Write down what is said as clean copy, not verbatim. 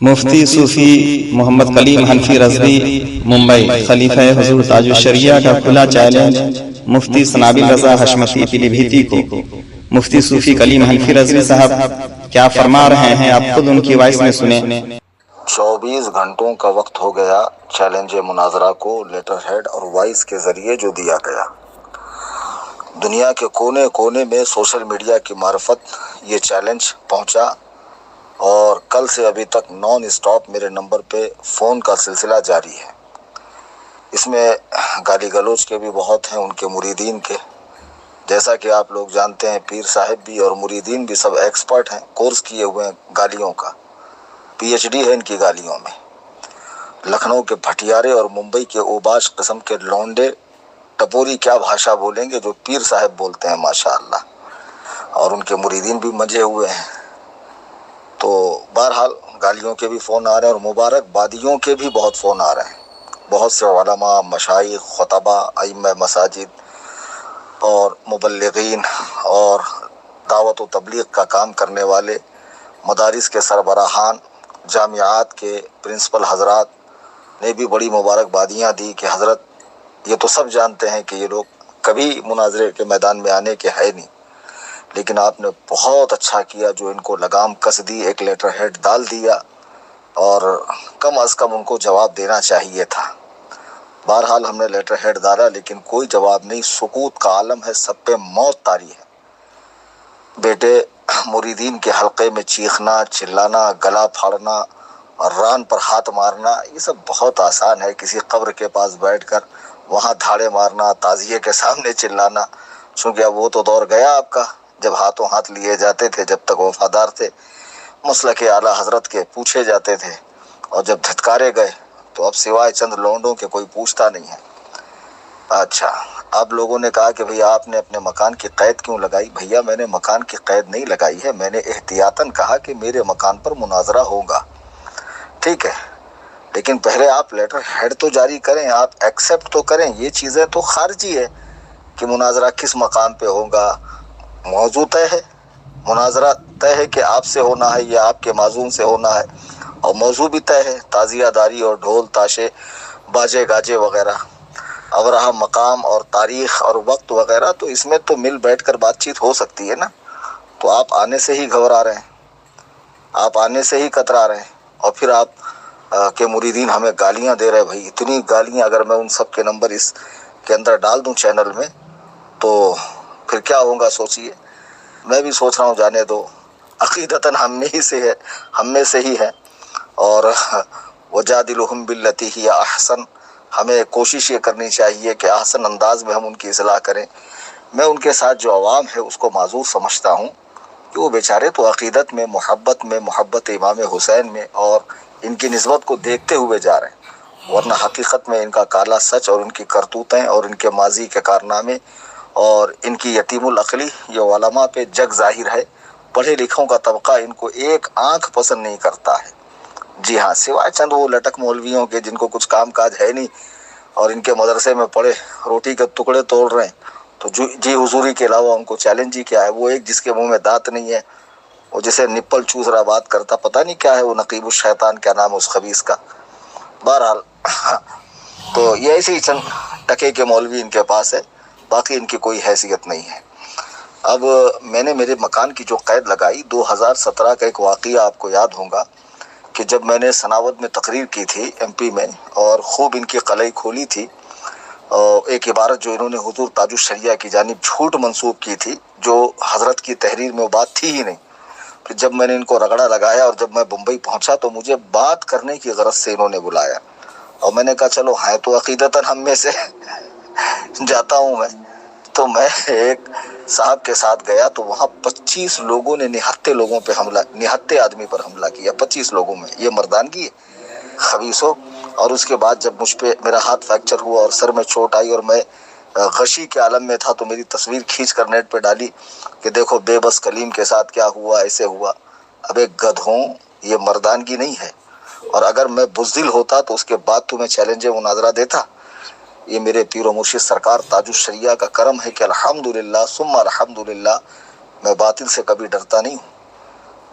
مفتی صوفی محمد کلیم حنفی رضوی ممبئی خلیفہ حضور تاج الشریعہ کا کھلا چیلنج مفتی سنابل رضا حشمتی پیلی بھیتی کو۔ مفتی صوفی کلیم حنفی رضوی صاحب کیا فرما رہے ہیں، آپ خود ان کی وائس میں سنیں۔ 24 گھنٹوں کا وقت ہو گیا چیلنج مناظرہ کو لیٹر ہیڈ اور وائس کے ذریعے جو دیا گیا۔ دنیا کے کونے کونے میں سوشل میڈیا کی معرفت یہ چیلنج پہنچا اور کل سے ابھی تک نان اسٹاپ میرے نمبر پہ فون کا سلسلہ جاری ہے۔ اس میں گالی گلوچ کے بھی بہت ہیں، ان کے مریدین کے، جیسا کہ آپ لوگ جانتے ہیں پیر صاحب بھی اور مریدین بھی سب ایکسپرٹ ہیں، کورس کیے ہوئے ہیں گالیوں کا، پی ایچ ڈی ہے ان کی گالیوں میں۔ لکھنؤ کے بھٹیارے اور ممبئی کے اوباش قسم کے لونڈے ٹپوری کیا بھاشا بولیں گے جو پیر صاحب بولتے ہیں ماشاءاللہ، اور ان کے مریدین بھی مجے ہوئے ہیں۔ تو بہرحال گالیوں کے بھی فون آ رہے ہیں اور مبارک بادیوں کے بھی بہت فون آ رہے ہیں۔ بہت سے علماء، مشائخ، خطبہ، ائمہ مساجد اور مبلغین اور دعوت و تبلیغ کا کام کرنے والے، مدارس کے سربراہان، جامعات کے پرنسپل حضرات نے بھی بڑی مبارکبادیاں دی کہ حضرت یہ تو سب جانتے ہیں کہ یہ لوگ کبھی مناظرے کے میدان میں آنے کے ہے نہیں، لیکن آپ نے بہت اچھا کیا جو ان کو لگام کس دی، ایک لیٹر ہیڈ ڈال دیا، اور کم از کم ان کو جواب دینا چاہیے تھا۔ بہرحال ہم نے لیٹر ہیڈ ڈالا لیکن کوئی جواب نہیں، سکوت کا عالم ہے، سب پہ موت طاری ہے۔ بیٹے، مریدین کے حلقے میں چیخنا، چلانا، گلا پھاڑنا اور ران پر ہاتھ مارنا یہ سب بہت آسان ہے۔ کسی قبر کے پاس بیٹھ کر وہاں دھاڑے مارنا، تعزیے کے سامنے چلانا، چونکہ اب وہ تو دور گیا آپ کا جب ہاتھوں ہاتھ لیے جاتے تھے، جب تک وفادار تھے مسلک اعلیٰ حضرت کے پوچھے جاتے تھے، اور جب دھتکارے گئے تو اب سوائے چند لونڈوں کے کوئی پوچھتا نہیں ہے۔ اچھا، اب لوگوں نے کہا کہ بھئی آپ نے اپنے مکان کی قید کیوں لگائی؟ بھیا میں نے مکان کی قید نہیں لگائی ہے، میں نے احتیاطاً کہا کہ میرے مکان پر مناظرہ ہوگا، ٹھیک ہے، لیکن پہلے آپ لیٹر ہیڈ تو جاری کریں، آپ ایکسیپٹ تو کریں۔ یہ چیزیں تو خارجی ہے کہ مناظرہ کس مقام پہ ہوگا، موضوع طے ہے، مناظرہ طے ہے کہ آپ سے ہونا ہے یا آپ کے معزوم سے ہونا ہے، اور موضوع بھی طے ہے، تعزیہ داری اور ڈھول تاشے باجے گاجے وغیرہ۔ اب رہا مقام اور تاریخ اور وقت وغیرہ، تو اس میں تو مل بیٹھ کر بات چیت ہو سکتی ہے نا۔ تو آپ آنے سے ہی گھبرا رہے ہیں، آپ آنے سے ہی کترا رہے ہیں، اور پھر آپ کے مریدین ہمیں گالیاں دے رہے۔ بھائی اتنی گالیاں اگر میں ان سب کے نمبر اس کے اندر ڈال دوں چینل میں تو پھر کیا ہوگا سوچئے۔ میں بھی سوچ رہا ہوں جانے دو، عقیدتاً ہم میں سے ہی ہے، اور وجادلہم باللتی ہی احسن، ہمیں کوشش یہ کرنی چاہیے کہ احسن انداز میں ہم ان کی اصلاح کریں۔ میں ان کے ساتھ جو عوام ہے اس کو معذور سمجھتا ہوں کہ وہ بیچارے تو عقیدت میں، محبت امام حسین میں اور ان کی نسبت کو دیکھتے ہوئے جا رہے ہیں، ورنہ حقیقت میں ان کا کالا سچ اور ان کی کرتوتیں اور ان کے ماضی کے کارنامے اور ان کی یتیم العقلی یہ علماء پہ جگ ظاہر ہے۔ پڑھے لکھوں کا طبقہ ان کو ایک آنکھ پسند نہیں کرتا ہے۔ جی ہاں، سوائے چند وہ لٹک مولویوں کے جن کو کچھ کام کاج ہے نہیں اور ان کے مدرسے میں پڑھے روٹی کے ٹکڑے توڑ رہے ہیں، تو جی حضوری کے علاوہ ان کو چیلنج ہی کیا ہے۔ وہ ایک جس کے منہ میں دانت نہیں ہے، وہ جسے نپل چوس رہا بات کرتا، پتہ نہیں کیا ہے وہ نقیب الشیطان، کیا نام ہے اس خبیث کا۔ بہرحال تو یہ ایسے ہی چند ٹکے کے مولوی ان کے پاس ہے، باقی ان کی کوئی حیثیت نہیں ہے۔ اب میں نے میرے مکان کی جو قید لگائی، 2017 کا ایک واقعہ آپ کو یاد ہوگا کہ جب میں نے سناوت میں تقریر کی تھی ایم پی میں اور خوب ان کی قلعی کھولی تھی، اور ایک عبارت جو انہوں نے حضور تاج الشریعہ کی جانب جھوٹ منسوب کی تھی جو حضرت کی تحریر میں وہ بات تھی ہی نہیں، پھر جب میں نے ان کو رگڑا لگایا اور جب میں بمبئی پہنچا تو مجھے بات کرنے کی غرض سے انہوں نے بلایا، اور میں نے کہا چلو ہے تو عقیدتاً ہم میں سے جاتا ہوں میں۔ تو میں ایک صاحب کے ساتھ گیا تو وہاں 25 لوگوں نے نہتے آدمی پر حملہ کیا، 25 لوگوں میں، یہ مردانگی ہے خبیثوں۔ اور اس کے بعد جب مجھ پہ میرا ہاتھ فریکچر ہوا اور سر میں چوٹ آئی اور میں غشی کے عالم میں تھا تو میری تصویر کھینچ کر نیٹ پہ ڈالی کہ دیکھو بے بس کلیم کے ساتھ کیا ہوا، ایسے ہوا۔ اب ایک گدھوں، یہ مردانگی نہیں ہے، اور اگر میں بزدل ہوتا تو اس کے بعد تمہیں چیلنج مناظرہ دیتا۔ یہ میرے پیر و مرشد سرکار تاج الشریعہ کا کرم ہے کہ الحمدللہ ثم الحمدللہ میں باطل سے کبھی ڈرتا نہیں ہوں۔